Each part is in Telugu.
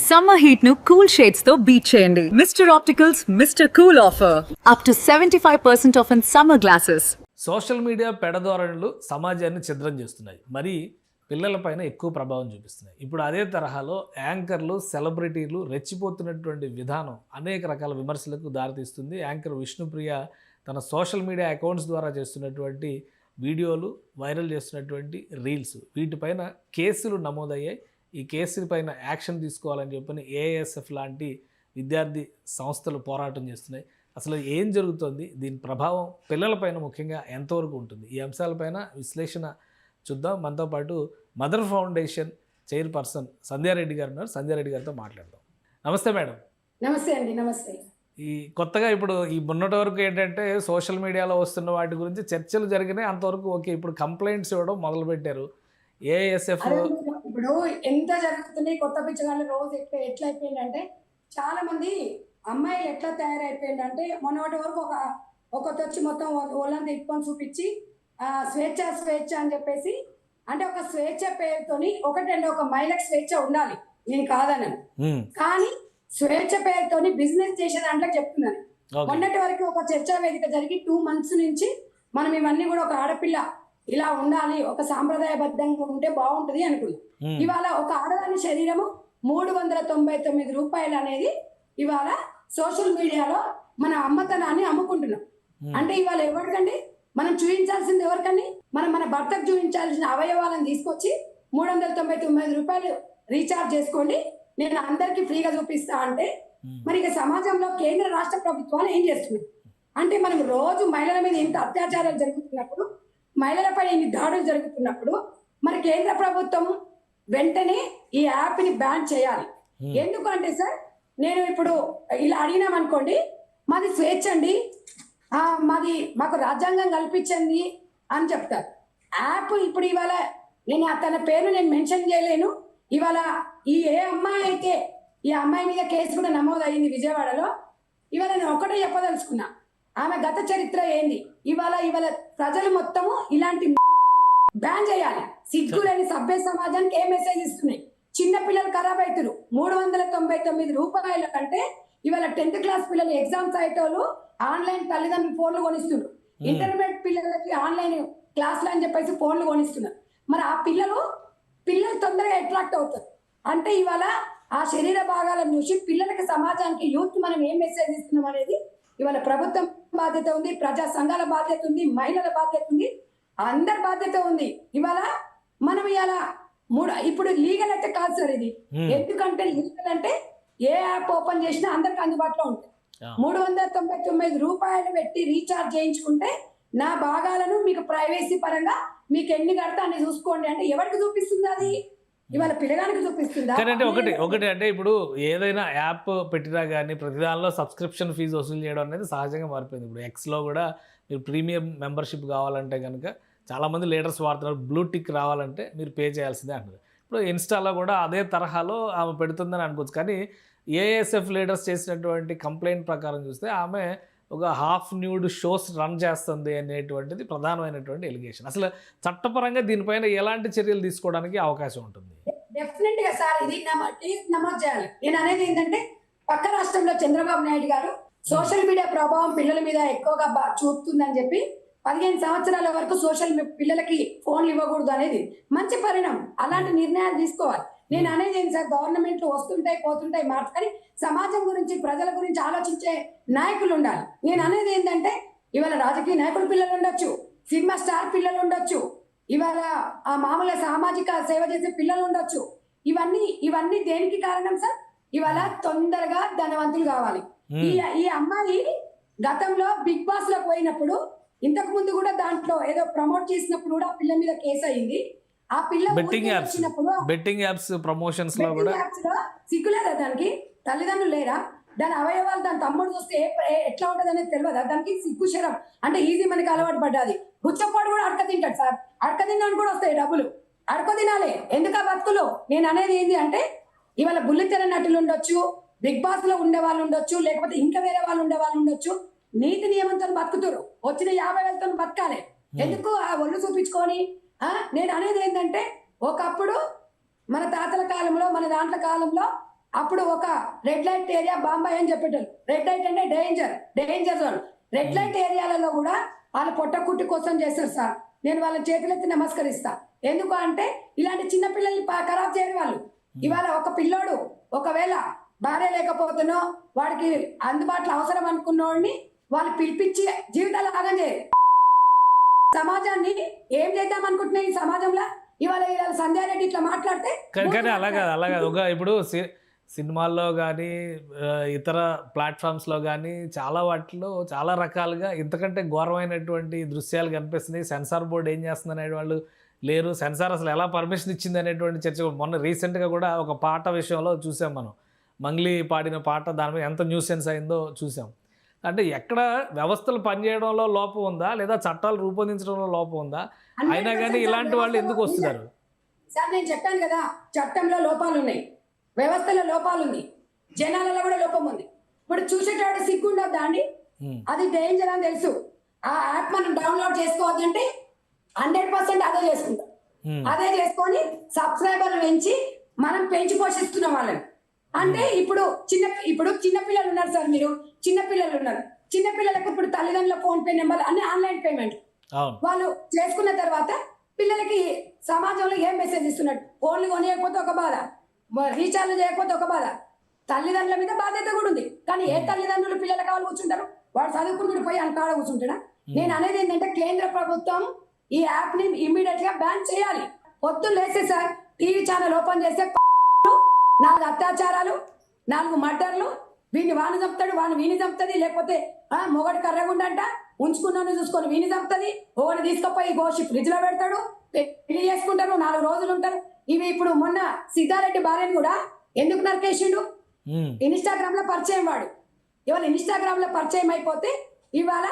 Summer heat nu cool shades తో beat చేయండి. Mr. Opticals Mr. Cool offer. Up to 75% off in summer glasses. Social media పెడధోరణులు సమాజాన్ని ఛిద్రం చేస్తున్నాయి. మరి పిల్లలపైన ఎక్కువ ప్రభావం చూపిస్తున్నాయి. ఇప్పుడు అదే తరహాలో యాంకర్లు, సెలబ్రిటీలు రెచ్చిపోతున్నటువంటి విధానం అనేక రకాల విమర్శలకు దారితీస్తుంది. యాంకర్ విష్ణుప్రియ తన సోషల్ మీడియా అకౌంట్స్ ద్వారా చేస్తున్నటువంటి వీడియోలు, వైరల్ చేస్తున్నటువంటి రీల్స్, వీటిపైన కేసులు నమోదయ్యాయి. ఈ కేసులపైన యాక్షన్ తీసుకోవాలని చెప్పని ఏఎస్ఎఫ్ లాంటి విద్యార్థి సంస్థలు పోరాటం చేస్తున్నాయి. అసలు ఏం జరుగుతుంది, దీని ప్రభావం పిల్లలపైన ముఖ్యంగా ఎంతవరకు ఉంటుంది, ఈ అంశాలపైన విశ్లేషణ చూద్దాం. మనతో పాటు మదర్ ఫౌండేషన్ చైర్పర్సన్ సంధ్యారెడ్డి గారు ఉన్నారు. సంధ్యారెడ్డి గారితో మాట్లాడదాం. నమస్తే మేడం. నమస్తే అండి. నమస్తే. ఈ కొత్తగా ఇప్పుడు ఈ మొన్నటి వరకు ఏంటంటే సోషల్ మీడియాలో వస్తున్న వాటి గురించి చర్చలు జరిగినాయి, అంతవరకు ఓకే. ఇప్పుడు కంప్లైంట్స్ ఇవ్వడం మొదలుపెట్టారు. ఏఎస్ఎఫ్ ఇప్పుడు ఎంత జరుగుతున్నాయి కొత్త పిచ్చగాళ్ళు రోజు ఎట్లా అయిపోయిందంటే, చాలా మంది అమ్మాయిలు ఎట్లా తయారైపోయిందంటే, మొన్నటి వరకు ఒకటి వచ్చి మొత్తం ఒళ్ళంతా ఇప్పుకొని చూపించి స్వేచ్ఛ స్వేచ్ఛ అని చెప్పేసి, అంటే ఒక స్వేచ్ఛ పేరుతోని ఒకటండి, ఒక మహిళకు స్వేచ్ఛ ఉండాలి, నేను కాదన్నాను, కానీ స్వేచ్ఛ పేరుతోని బిజినెస్ చేసే దాంట్లో చెప్తున్నాను. మొన్నటి వరకు ఒక చర్చా వేదిక జరిగి 2 months నుంచి మనం ఇవన్నీ కూడా ఒక ఆడపిల్ల ఇలా ఉండాలి, ఒక సాంప్రదాయబద్ధంగా ఉంటే బాగుంటుంది అనుకున్నాం. ఇవాళ ఒక ఆడదాని శరీరము 399 రూపాయలు అనేది ఇవాళ సోషల్ మీడియాలో మన అమ్మతనాన్ని అమ్ముకుంటున్నాం. అంటే ఇవాళ ఎవరికండి మనం చూపించాల్సింది, ఎవరికండి మన భర్తకు చూపించాల్సిన అవయవాలను తీసుకొచ్చి 399 రూపాయలు రీఛార్జ్ చేసుకోండి, నేను అందరికీ ఫ్రీగా చూపిస్తా అంటే, మరి ఇక సమాజంలో కేంద్ర రాష్ట్ర ప్రభుత్వాలు ఏం చేస్తున్నాయి అంటే, మనం రోజు మహిళల మీద ఇంత అత్యాచారాలు జరుగుతున్నప్పుడు, మహిళలపై ఇన్ని దాడులు జరుగుతున్నప్పుడు, మరి కేంద్ర ప్రభుత్వం వెంటనే ఈ యాప్ని బ్యాన్ చేయాలి. ఎందుకంటే సార్, నేను ఇప్పుడు ఇలా అడిగినామనుకోండి, మాది స్వేచ్ఛ అండి, మాకు రాజ్యాంగం కల్పించండి అని చెప్తారు. యాప్ ఇప్పుడు ఇవాళ నేను తన పేరు నేను మెన్షన్ చేయలేను. ఇవాళ ఏ అమ్మాయి అయితే ఈ అమ్మాయి మీద కేసు కూడా నమోదు అయింది విజయవాడలో. ఇవాళ నేను ఒకటే చెప్పదలుచుకున్నా, ఆమె గత చరిత్ర ఏంది. ఇవాళ ప్రజలు మొత్తము ఇలాంటి బ్యాన్ చేయాలి. సిగ్గులేని సభ్య సమాజానికి ఏ మెసేజ్ ఇస్తున్నాయి. చిన్న పిల్లలు ఖరాబ్ అవుతారు. 399 రూపాయల కంటే ఇవాళ 10th క్లాస్ పిల్లలు ఎగ్జామ్స్ అయ్యేటోళ్ళు ఆన్లైన్ తల్లిదండ్రులు ఫోన్లు కొనిస్తున్నారు. ఇంటర్మీడియట్ పిల్లలకి ఆన్లైన్ క్లాసులు అని చెప్పేసి ఫోన్లు కొనిస్తున్నారు. మరి ఆ పిల్లలు తొందరగా అట్రాక్ట్ అవుతారు. అంటే ఇవాళ ఆ శరీర భాగాలను చూసి పిల్లలకి, సమాజానికి, యూత్ మనం ఏం మెసేజ్ ఇస్తున్నాం అనేది ఇవాళ ప్రభుత్వం బాధ్యత ఉంది, ప్రజా సంఘాల బాధ్యత ఉంది, మహిళల బాధ్యత ఉంది, అందరి బాధ్యత ఉంది. ఇవాళ మనం ఇప్పుడు లీగల్ అయితే కాదు సార్ ఇది. ఎందుకంటే లీగల్ అంటే ఏ యాప్ ఓపెన్ చేసినా అందరికి అందుబాటులో ఉంటుంది. 399 రూపాయలు పెట్టి రీఛార్జ్ చేయించుకుంటే నా భాగాలను మీకు ప్రైవసీ పరంగా మీకు ఎన్ని కడతా అన్ని చూసుకోండి అంటే ఎవరికి చూపిస్తుంది అది? ఇవాళ పిల్లగానికి చూపిస్తుందా? అంటే ఒకటి అంటే ఇప్పుడు ఏదైనా యాప్ పెట్టినా కానీ ప్రతి దానిలో సబ్స్క్రిప్షన్ ఫీజు వసూలు చేయడం అనేది సహజంగా మారిపోయింది. ఇప్పుడు ఎక్స్లో కూడా మీరు ప్రీమియం మెంబర్షిప్ కావాలంటే కనుక చాలామంది లీడర్స్ వాడుతున్నారు. బ్లూ టిక్ రావాలంటే మీరు పే చేయాల్సిందే అంటారు. ఇప్పుడు ఇన్స్టాలో కూడా అదే తరహాలో ఆమె పెడుతుందని అనుకోవచ్చు. కానీ ఏఎస్ఎఫ్ లీడర్స్ చేసినటువంటి కంప్లైంట్ ప్రకారం చూస్తే ఆమె ఒక హాఫ్ న్యూడ్ షోస్ రన్ చేస్తుంది అనేటువంటిది ప్రధానమైనటువంటి ఎలిగేషన్. అసలు చట్టపరంగా దీనిపైన ఎలాంటి చర్యలు తీసుకోవడానికి అవకాశం ఉంటుంది? డెఫినెట్ గా సార్ ఇది నమోదు చేయాలి. నేను అనేది ఏంటంటే, పక్క రాష్ట్రంలో చంద్రబాబు నాయుడు గారు సోషల్ మీడియా ప్రభావం పిల్లల మీద ఎక్కువగా చూపుతుందని చెప్పి 15 సంవత్సరాల వరకు పిల్లలకి ఫోన్లు ఇవ్వకూడదు అనేది మంచి పరిణామం. అలాంటి నిర్ణయాలు తీసుకోవాలి. నేను అనేది ఏంటి సార్, గవర్నమెంట్లు వస్తుంటాయి పోతుంటాయి మార్చు, కానీ సమాజం గురించి, ప్రజల గురించి ఆలోచించే నాయకులు ఉండాలి. నేను అనేది ఏంటంటే, ఇవాళ రాజకీయ నాయకుల పిల్లలు ఉండొచ్చు, సినిమా స్టార్ పిల్లలు ఉండొచ్చు, ఇవాళ ఆ మామూలుగా సామాజిక సేవ చేసే పిల్లలు ఉండొచ్చు. ఇవన్నీ దేనికి కారణం సార్? ఇవాళ తొందరగా ధనవంతులు కావాలి. ఈ అమ్మాయి గతంలో బిగ్ బాస్ లో పోయినప్పుడు, ఇంతకు ముందు కూడా దాంట్లో ఏదో ప్రమోట్ చేసినప్పుడు కూడా పిల్ల మీద కేసు అయింది. ఆ పిల్ల బెట్టింగ్ యాప్స్ ప్రమోషన్స్ లో కూడా సిగ్గులేదా దానికి? తల్లిదండ్రులు లేరా? దాని అవయవాలు దాని తమ్ముడు చూస్తే ఎట్లా ఉంటుంది అనేది తెలియదా? దానికి సిగ్గు శరం అంటే ఈజీ మనకి అలవాటు పడ్డది. బుచ్చపాడు కూడా అడక తింటాడు సార్. అడక తిన్నాను కూడా వస్తాయి డబ్బులు. అడక తినాలి ఎందుకా బతుకులు? నేను అనేది ఏంటి అంటే, ఇవాళ బుల్లితెర నటులు ఉండొచ్చు, బిగ్ బాస్ లో ఉండే వాళ్ళు ఉండొచ్చు, లేకపోతే ఇంకా వేరే వాళ్ళు ఉండే వాళ్ళు ఉండొచ్చు. నీతి నియమంతో బతుకుతారు. వచ్చిన 50,000తో బతకాలి. ఎందుకు ఆ ఒళ్ళు చూపించుకొని? నేను అనేది ఏంటంటే, ఒకప్పుడు మన తాతల కాలంలో, మన దాంట్ల కాలంలో అప్పుడు ఒక రెడ్ లైట్ ఏరియా బాంబాయి అని చెప్పేటారు. రెడ్ లైట్ అంటే డేంజర్ జోన్. రెడ్ లైట్ ఏరియాలలో కూడా వాళ్ళు పొట్టకుట్టి కోసం చేస్తారు సార్. నేను వాళ్ళ చేతులెత్తి నమస్కరిస్తా. ఎందుకు అంటే ఇలాంటి చిన్న పిల్లల్ని ఖరాబ్ చేయరు వాళ్ళు. ఇవాళ ఒక పిల్లోడు ఒకవేళ భార్య లేకపోతేనో వాడికి అందుబాటులో అవసరం అనుకున్నోడిని వాళ్ళు పిలిపించి జీవితాలు ఆగం చేయరు. సమాజాన్ని ఏం చేద్దాం అనుకుంటున్నా ఈ సమాజంలో ఇవాళ సంధ్యారెడ్డి ఇట్లా మాట్లాడితే కానీ అలాగా ఒక ఇప్పుడు సినిమాల్లో కానీ ఇతర ప్లాట్ఫామ్స్లో కానీ చాలా వాటిలో చాలా రకాలుగా ఇంతకంటే ఘోరమైనటువంటి దృశ్యాలు కనిపిస్తున్నాయి. సెన్సార్ బోర్డు ఏం చేస్తుంది అనే వాళ్ళు లేరు, సెన్సార్ అసలు ఎలా పర్మిషన్ ఇచ్చింది అనేటువంటి చర్చ. మొన్న రీసెంట్గా కూడా ఒక పాట విషయంలో చూసాం మనం, మంగ్లీ పాడిన పాట, దాని మీద ఎంత న్యూసెన్స్ అయిందో చూసాం. అంటే ఎక్కడ వ్యవస్థలు పనిచేయడంలో లోపం ఉందా లేదా చట్టాలు రూపొందించడంలో లోపం ఉందా? అయినా కానీ ఇలాంటి వాళ్ళు ఎందుకు వస్తున్నారు సార్? నేను చెప్పాను కదా, చట్టంలో లోపాలు ఉన్నాయి, వ్యవస్థలో లోపాలు ఉంది, జనాలలో కూడా లోపం ఉంది. ఇప్పుడు చూసేటప్పుడు సిగ్గుండదు దాన్ని, అది డేంజర్ అని తెలుసు. ఆ యాప్ మనం డౌన్లోడ్ చేసుకోవద్దంటే 100% అదే చేసుకుంటాం. అదే చేసుకొని సబ్స్క్రైబర్లు పెంచి మనం పెంచి పోషిస్తున్నాం వాళ్ళని. అంటే ఇప్పుడు చిన్న పిల్లలు ఉన్నారు సార్, మీరు చిన్న పిల్లలు ఉన్నారు, చిన్న పిల్లలకు ఇప్పుడు తల్లిదండ్రుల ఫోన్ పే నెంబర్ అన్ని ఆన్లైన్ పేమెంట్ వాళ్ళు చేసుకున్న తర్వాత పిల్లలకి సమాజంలో ఏం మెసేజ్ ఇస్తున్నాడు? ఫోన్లు కొనియకపోతే ఒక బాధ, రీఛార్జ్ చేయకపోతే ఒక బాధ, తల్లిదండ్రుల మీద బాధ్యత కూడా ఉంది. కానీ ఏ తల్లిదండ్రులు పిల్లల కావాలి కూర్చుంటారు? వాడు చదువుకుంటూ పోయి అంకాడ కూర్చుంటాడా? నేను అనేది ఏంటంటే కేంద్ర ప్రభుత్వం ఈ యాప్ ని ఇమ్మీడియట్ గా బ్యాన్ చేయాలి. పొద్దున్న లేస్తే సార్ టీవీ ఛానల్ ఓపెన్ చేస్తే 4 అత్యాచారాలు, 4 మర్డర్లు, వీడిని వాడిని చంపుతాడు, వాడిని వీని చంపుతుంది, లేకపోతే మొగడు కర్రగుండంట ఉంచుకున్నాను చూసుకొని వీని చంపుతుంది, ఒకటి తీసుకుపోయి గోషి ఫ్రిడ్జ్ లో పెడతాడు, పెళ్లి చేసుకుంటారు, 4 రోజులు ఉంటారు. ఇవి ఇప్పుడు మొన్న సిద్ధారెడ్డి భార్యను కూడా ఎందుకు నరికేసిండు? ఇన్స్టాగ్రామ్ లో పరిచయం వాడు. ఇవాళ ఇన్స్టాగ్రామ్ లో పరిచయం అయిపోతే ఇవాళ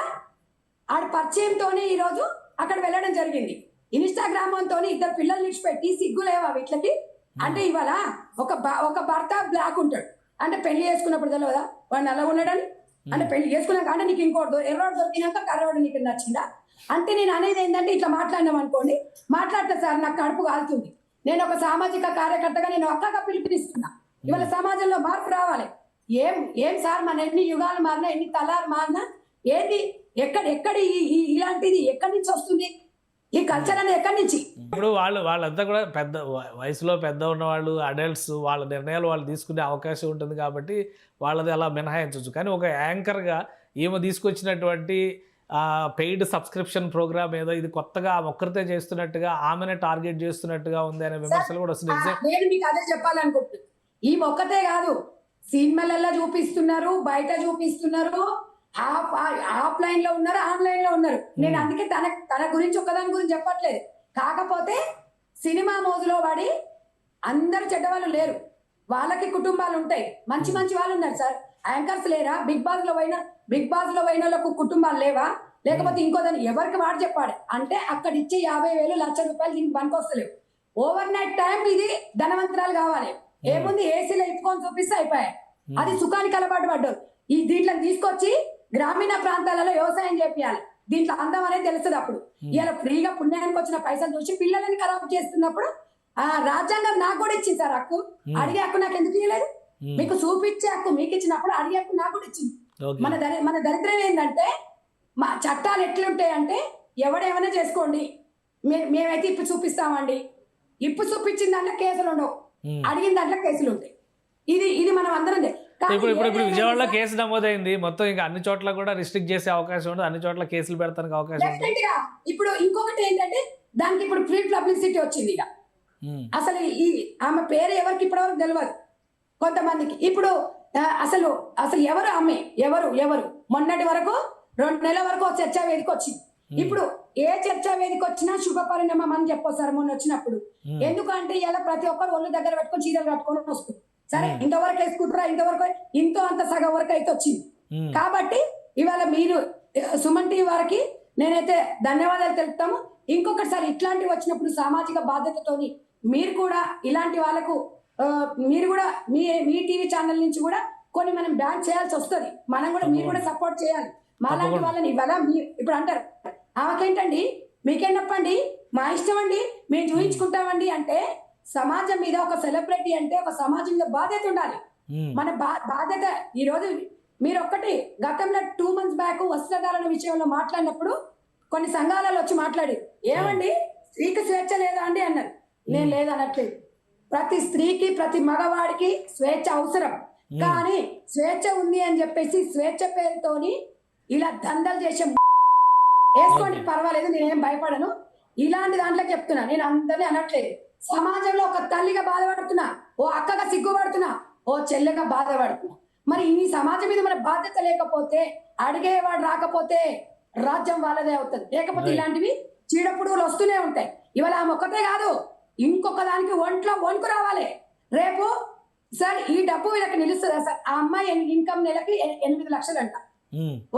ఆడి పరిచయంతోనే ఈ రోజు అక్కడ వెళ్ళడం జరిగింది. ఇన్స్టాగ్రామ్ తోని 2 పిల్లలు నిడిచిపెట్టి సిగ్గులేవా వీటికి? అంటే ఇవాళ ఒక భర్త బ్లాక్ ఉంటాడు అంటే పెళ్లి చేసుకున్నప్పుడు తెలియదా వాడు నల్లగా ఉన్నాడని? అంటే పెళ్లి చేసుకున్నాక అంటే నీకు ఇంకోటి ఎర్రోడు దొరికినాక కర్రోడు నీకు నచ్చిందా? అంటే నేను అనేది ఏంటంటే ఇట్లా మాట్లాడినాం అనుకోండి, మాట్లాడతా సార్ నాకు కడుపు కాలుతుంది. నేను ఒక సామాజిక కార్యకర్తగా నేను ఒక్కగా పిలుపునిస్తున్నా. ఇవాళ సమాజంలో మార్పు రావాలి. ఏం సార్ మన ఎన్ని యుగాలు మారినా, ఎన్ని తలాలు మారినా ఏంది ఎక్కడి ఇలాంటిది ఎక్కడి నుంచి వస్తుంది? ఈ కల్చర్ అనేది ఎక్కడి నుంచి? ఇప్పుడు వాళ్ళంతా కూడా పెద్ద వయసులో పెద్ద ఉన్నవాళ్ళు, అడల్ట్స్, వాళ్ళ నిర్ణయాలు వాళ్ళు తీసుకునే అవకాశం ఉంటుంది కాబట్టి వాళ్ళది అలా మినహాయించవచ్చు. కానీ ఒక యాంకర్గా ఈమె తీసుకొచ్చినటువంటి పెయిడ్ సబ్స్క్రిప్షన్ ప్రోగ్రామ్ ఏదో ఇది కొత్తగా ఒక్కరితే చేస్తున్నట్టుగా, ఆమెనే టార్గెట్ చేస్తున్నట్టుగా ఉంది అనే విమర్శలు కూడా వస్తున్నాయి. నేను మీకు అదే చెప్పాలనుకుంటున్నాను. ఈ ఒక్కతే కాదు, సినిమాలలో చూపిస్తున్నారు, బయట చూపిస్తున్నారు, ఆఫ్లైన్ లో ఉన్నారు, ఆన్లైన్ లో ఉన్నారు. నేను అందుకే తన గురించి ఒక్కదాని గురించి చెప్పట్లేదు. కాకపోతే సినిమా మోజులో పడి అందరు చెడ్డవాళ్ళు లేరు, వాళ్ళకి కుటుంబాలు ఉంటాయి, మంచి వాళ్ళు ఉన్నారు సార్. యాంకర్స్ లేరా? బిగ్ బాస్ లో పోయిన వాళ్ళకు కుటుంబాలు లేవా? లేకపోతే ఇంకోదని ఎవరికి వాడు చెప్పాడు అంటే అక్కడ ఇచ్చి 50,000 లక్ష రూపాయలు దీనికి పనికొస్తలేవు. ఓవర్ నైట్ టైం ఇది ధనవంతరాలు కావాలి. ఏముంది, ఏసీలో ఇప్పుకొని చూపిస్తే అయిపోయాయి. అది సుఖానికి అలవాటు పడ్డారు. దీంట్లో తీసుకొచ్చి గ్రామీణ ప్రాంతాలలో వ్యవసాయం చేపియాలి. దీంట్లో అందం అనేది తెలుస్తుంది. అప్పుడు ఇలా ఫ్రీగా పుణ్యానికి వచ్చిన పైసలు చూసి పిల్లలని ఖరాబ్ చేస్తున్నప్పుడు రాజ్యాంగం నాకు కూడా ఇచ్చింది సార్ హక్కు. అడిగే హక్కు నాకు ఎందుకు ఇవ్వలేదు? మీకు చూపించే హక్కు మీకు ఇచ్చినప్పుడు అడిగే హక్కు నాకు కూడా ఇచ్చింది. మన దరిద్రం ఏంటంటే మా చట్టాలు ఎట్లుంటాయంటే ఎవడేమైనా చేసుకోండి, మేమైతే ఇప్పు చూపిస్తామండి. ఇప్పు చూపించిన దాంట్లో కేసులు ఉండవు, అడిగిన దాంట్లో కేసులు ఉంటాయి. ఇది మనం అందరం. ఇప్పుడు విజయవాడలో కేసు నమోదైంది, మొత్తం ఇంకా అన్ని చోట్ల కూడా రిస్ట్రిక్ట్ చేసే అవకాశం ఉంటుంది, అన్ని చోట్ల కేసులు పెడతానికి అవకాశం ఉంటుంది. ఇప్పుడు ఇంకొకటి ఏంటంటే దానికి ఇప్పుడు ఫ్రీ పబ్లిసిటీ వచ్చింది. ఇక అసలు ఆమె పేరు ఎవరికి ఇప్పటివరకు తెలియదు కొంతమందికి. ఇప్పుడు అసలు ఎవరు ఆమె ఎవరు మొన్నటి వరకు 2 నెలల వరకు చర్చా వేదిక వచ్చింది. ఇప్పుడు ఏ చర్చా వేదిక వచ్చినా శుభ పరిణామం అని చెప్పొస్తారు మొన్న వచ్చినప్పుడు. ఎందుకంటే ఇలా ప్రతి ఒక్కరు ఒళ్ళు దగ్గర పెట్టుకొని చీరలు కట్టుకొని వస్తుంది. సరే ఇంతవరకు వేసుకుంటారా, ఇంతో అంత సగం వరకు అయితే వచ్చింది. కాబట్టి ఇవాళ మీరు సుమన్ టీవీ వారికి నేనైతే ధన్యవాదాలు తెలుపుతాము. ఇంకొకటిసారి ఇట్లాంటివి వచ్చినప్పుడు సామాజిక బాధ్యతతోని మీరు కూడా ఇలాంటి వాళ్ళకు మీరు కూడా మీ టీవీ ఛానల్ నుంచి కూడా కొన్ని మనం బ్యాన్ చేయాల్సి వస్తుంది. మనం కూడా మీరు కూడా సపోర్ట్ చేయాలి. మాలాంటి వాళ్ళని ఇవాళ ఇప్పుడు అంటారు ఆమెకేంటండి, మీకేం చెప్పండి, మా ఇష్టం అండి, మేము చూపించుకుంటామండి అంటే సమాజం మీద ఒక సెలబ్రిటీ అంటే ఒక సమాజం మీద బాధ్యత ఉండాలి. మన బాధ్యత. ఈరోజు మీరు ఒక్కటి గతంలో 2 months బ్యాక్ వస్త్రధారణ విషయంలో మాట్లాడినప్పుడు కొన్ని సంఘాలలో వచ్చి మాట్లాడి ఏమండి స్త్రీకి స్వేచ్ఛ లేదా అండి అన్నారు. నేను లేదనట్లేదు. ప్రతి స్త్రీకి ప్రతి మగవాడికి స్వేచ్ఛ అవసరం. కానీ స్వేచ్ఛ ఉంది అని చెప్పేసి స్వేచ్ఛ పేరుతోని ఇలా దండలు చేసే వేసుకోండి పర్వాలేదు, నేనేం భయపడను. ఇలాంటి దాంట్లో చెప్తున్నా, నేను అందరినీ అనట్లేదు. సమాజంలో ఒక తల్లిగా బాధపడుతున్నా, ఓ అక్కగా సిగ్గుపడుతున్నా, ఓ చెల్లెగా బాధపడుతున్నా. మరి ఈ సమాజం మీద మన బాధ్యత లేకపోతే, అడిగేవాడు రాకపోతే రాజ్యం వాళ్ళదే అవుతుంది. లేకపోతే ఇలాంటివి చీడపుడుగులు వస్తూనే ఉంటాయి. ఇవాళ ఆమె ఒక్కటే కాదు, ఇంకొక దానికి ఒంట్లో వణుకు రావాలి. రేపు సార్ ఈ డబ్బు వీళ్ళకి నిలుస్తుందా సార్? ఆ అమ్మాయి ఇన్కమ్ నెలకి 8 లక్షలు అంట.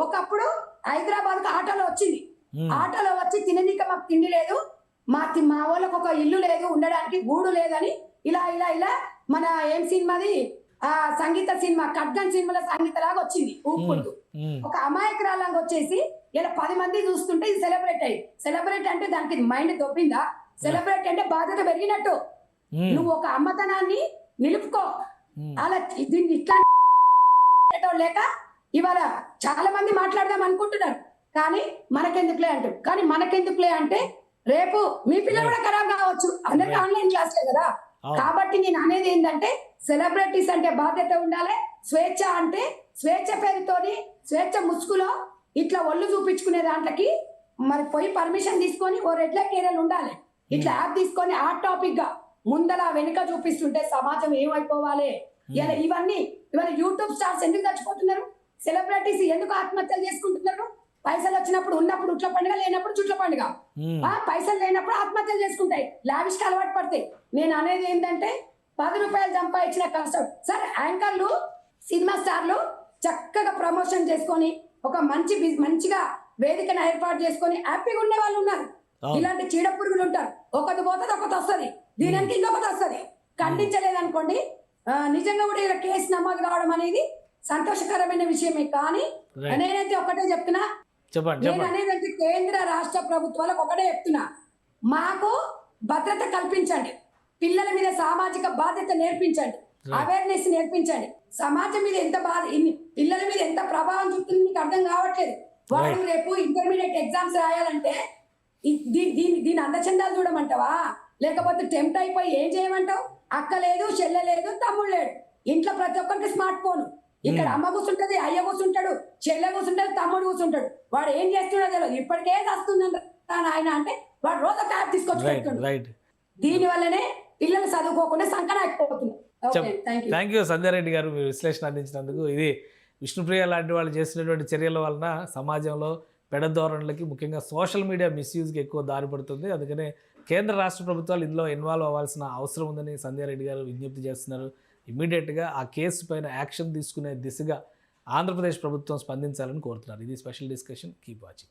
ఒకప్పుడు హైదరాబాద్ కు ఆటోలో వచ్చింది. ఆటోలో వచ్చి తిననీక మాకు తిండి లేదు, మా వాళ్ళకి ఒక ఇల్లు లేదు, ఉండడానికి గూడు లేదని ఇలా ఇలా ఇలా మన ఏం సినిమాది ఆ సంగీత సినిమా ఖడ్గన్ సినిమాలో సంగీత లాగా వచ్చింది ఊపుకుంటూ. ఒక అమాయకురాలంగా వచ్చేసి ఇలా 10 మంది చూస్తుంటే ఇది సెలబ్రేట్ అయ్యి. సెలబ్రేట్ అంటే దానికి మైండ్ దొబ్బిందా? సెలబ్రేట్ అంటే బాధ్యత పెరిగినట్టు. నువ్వు ఒక అమ్మతనాన్ని నిలుపుకో. అలా దీన్ని ఇట్లా లేక ఇవాళ చాలా మంది మాట్లాడదాం అనుకుంటున్నారు, కానీ మనకెందుకులే అంటారు. కానీ మనకెందుకులే అంటే రేపు మీ పిల్లలు కూడా ఖరాబ్ కావచ్చు. అందరికి ఆన్లైన్ క్లాస్లే కదా. కాబట్టి నేను అనేది ఏంటంటే సెలబ్రిటీస్ అంటే బాధ్యత ఉండాలి. స్వేచ్ఛ అంటే స్వేచ్ఛ పేరుతోని స్వేచ్ఛ ముసుగులో ఇట్లా ఒళ్ళు చూపించుకునే దాంట్లకి మరి పోయి పర్మిషన్ తీసుకొని ఓ రెడ్ లైట్ ఏరియాలు ఉండాలి. ఇట్లా యాప్ తీసుకొని ఆ టాపిక్ గా ముందర వెనుక చూపిస్తుంటే సమాజం ఏమైపోవాలి. ఇలా ఇవన్నీ ఇవాళ యూట్యూబ్ స్టార్స్ ఎందుకు చచ్చిపోతున్నారు? సెలబ్రిటీస్ ఎందుకు ఆత్మహత్యలు చేసుకుంటున్నారు? పైసలు వచ్చినప్పుడు ఉన్నప్పుడు ఉట్ల పండుగ, లేనప్పుడు చుట్ల పండుగ. పైసలు లేనప్పుడు ఆత్మహత్యలు చేసుకుంటాయి, లావిష్కి అలవాటు పడతాయి. నేను అనేది ఏంటంటే 10 రూపాయలు సంపాదించిన కష్టం. సరే యాంకర్లు సినిమా స్టార్లు చక్కగా ప్రమోషన్ చేసుకొని ఒక మంచిగా వేదికను ఏర్పాటు చేసుకొని హ్యాపీగా ఉండే వాళ్ళు ఉన్నారు. ఇలాంటి చీడ పురుగులు ఉంటారు. ఒకటి పోతుంది, ఒకటి వస్తుంది, దీనికి ఇంకొకటి వస్తుంది. ఖండించలేదనుకోండి, నిజంగా కూడా ఇలా కేసు నమోదు కావడం అనేది సంతోషకరమైన విషయమే. కానీ నేనైతే ఒకటే చెప్తున్నా, నేను అనేది కేంద్ర రాష్ట్ర ప్రభుత్వాలకు ఒకటే చెప్తున్నా, మాకు భద్రత కల్పించండి, పిల్లల మీద సామాజిక బాధ్యత నేర్పించండి, అవేర్నెస్ నేర్పించండి. సమాజం మీద ఎంత పిల్లల మీద ఎంత ప్రభావం చూపుతుంది మీకు అర్థం కావట్లేదు. వాడు రేపు ఇంటర్మీడియట్ ఎగ్జామ్స్ రాయాలంటే దీని అందచందాలు చూడమంటావా? లేకపోతే టెంప్ట్ అయిపోయి ఏం చేయమంటావు? అక్క లేదు, చెల్లె లేదు, తమ్ముడు లేడు, ఇంట్లో ప్రతి ఒక్కరికి స్మార్ట్ ఫోన్. ఇక్కడ అమ్మ కూర్చుంటది, అయ్య కూర్చుంటాడు, చెల్లె కూర్చుంటది, తమ్ముడు కూర్చుంటాడు. వాడు ఏం చేస్తున్నాడో తెలియదు. ఇప్పటికే వస్తుందని ఆయన అంటే వాడు రోజు ఒక యాప్ తీసుకొచ్చి పెడుతున్నాడు. దీని వల్లనే పిల్లలు చదువుకోకుండా సంకనాకపోతుంది. థ్యాంక్ యూ సంధ్యారెడ్డి గారు, మీరు విశ్లేషణ అందించినందుకు. ఇది విష్ణుప్రియ లాంటి వాళ్ళు చేసినటువంటి చర్యల వలన సమాజంలో పెడధోరణులకి, ముఖ్యంగా సోషల్ మీడియా మిస్యూజ్కి ఎక్కువ దారి పడుతుంది. అందుకనే కేంద్ర రాష్ట్ర ప్రభుత్వాలు ఇందులో ఇన్వాల్వ్ అవ్వాల్సిన అవసరం ఉందని సంధ్యారెడ్డి గారు విజ్ఞప్తి చేస్తున్నారు. ఇమ్మీడియట్గా ఆ కేసు పైన యాక్షన్ తీసుకునే దిశగా ఆంధ్రప్రదేశ్ ప్రభుత్వం స్పందించాలని కోరుతున్నారు. ఇది స్పెషల్ డిస్కషన్. Keep watching.